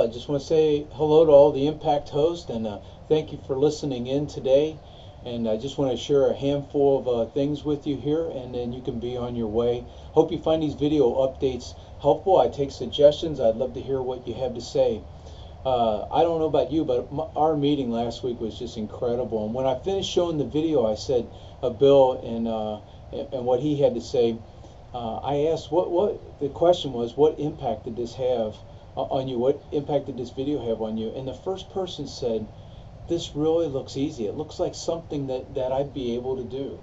I just want to say hello to all the Impact hosts and thank you for listening in today. And I just want to share a handful of things with you here, and then you can be on your way. Hope you find these video updates helpful. I take suggestions. I'd love to hear what you have to say. I don't know about you, but our meeting last week was just incredible. And when I finished showing the video, I said, Bill and what he had to say. I asked what the question was, what impact did this have on you? What impact did this video have on you? And the first person said, this really looks easy. It looks like something that I'd be able to do.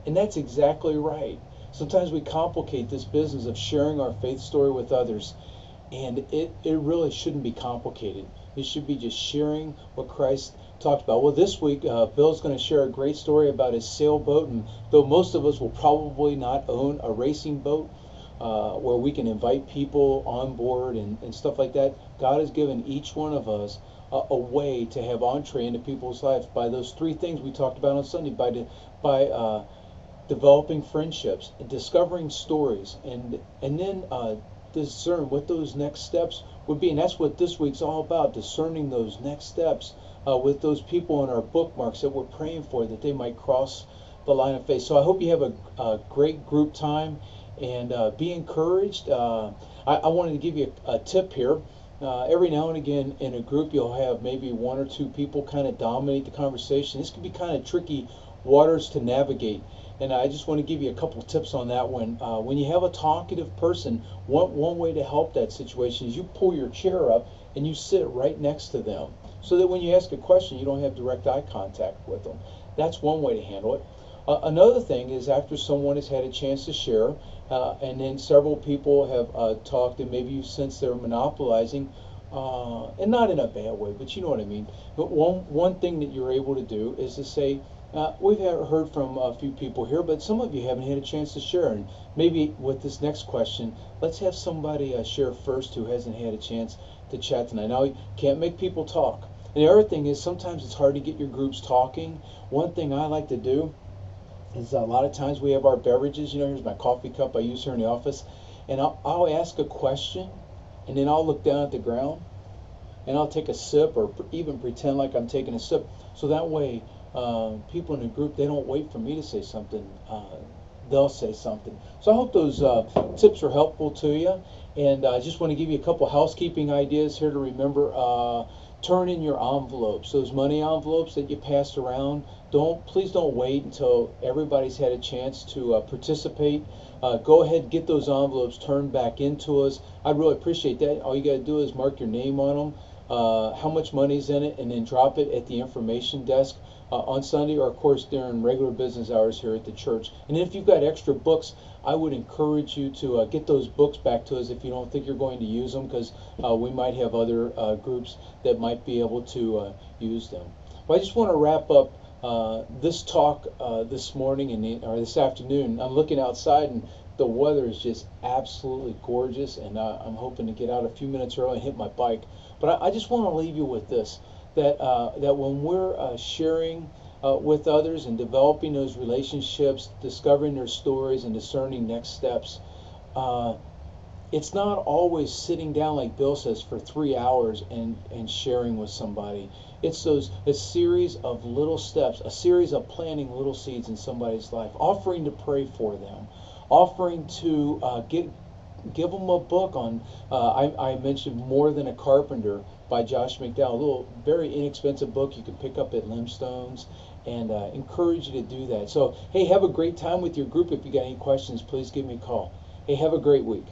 And that's exactly right. Sometimes we complicate this business of sharing our faith story with others, and it really shouldn't be complicated. It should be just sharing what Christ talked about. Well, this week, Bill's going to share a great story about his sailboat, and though most of us will probably not own a racing boat where we can invite people on board and stuff like that, God has given each one of us a way to have entree into people's lives by those three things we talked about on Sunday, by developing friendships, discovering stories, and then discern what those next steps would be. And that's what this week's all about, discerning those next steps with those people in our bookmarks that we're praying for, that they might cross the line of faith. So I hope you have a great group time, and be encouraged. I wanted to give you a tip here. Every now and again in a group you'll have maybe one or two people kind of dominate the conversation. This can be kind of tricky waters to navigate, and I just want to give you a couple tips on that one. When you have a talkative person, one way to help that situation is you pull your chair up and you sit right next to them, so that when you ask a question you don't have direct eye contact with them. That's one way to handle it. Another thing is, after someone has had a chance to share, and then several people have talked, and maybe you sense they're monopolizing, and not in a bad way, but you know what I mean. But one thing that you're able to do is to say, we've heard from a few people here, but some of you haven't had a chance to share. And maybe with this next question, let's have somebody share first who hasn't had a chance to chat tonight. Now, you can't make people talk. And the other thing is, sometimes it's hard to get your groups talking. One thing I like to do is, a lot of times we have our beverages. You know, here's my coffee cup I use here in the office, and I'll ask a question, and then I'll look down at the ground, and I'll take a sip, or even pretend like I'm taking a sip. So that way, people in the group, they don't wait for me to say something. They'll say something. So I hope those tips are helpful to you. And I just want to give you a couple housekeeping ideas here to remember. Turn in your envelopes, those money envelopes that you passed around. Please don't wait until everybody's had a chance to participate. Go ahead and get those envelopes turned back into us. I'd really appreciate that. All you got to do is mark your name on them, how much money's in it, and then drop it at the information desk on Sunday, or of course during regular business hours here at the church. And if you've got extra books, I would encourage you to get those books back to us if you don't think you're going to use them, because we might have other groups that might be able to use them. Well, I just want to wrap up this talk this morning or this afternoon. I'm looking outside and the weather is just absolutely gorgeous, and I'm hoping to get out a few minutes early and hit my bike. But I just want to leave you with this, that when we're sharing with others and developing those relationships, discovering their stories and discerning next steps, it's not always sitting down, like Bill says, for 3 hours and sharing with somebody. It's a series of little steps, a series of planting little seeds in somebody's life, offering to pray for them, offering to give them a book on, I mentioned More Than a Carpenter by Josh McDowell, a little very inexpensive book you can pick up at Limstone's, and encourage you to do that. So, hey, have a great time with your group. If you got any questions, please give me a call. Hey, have a great week.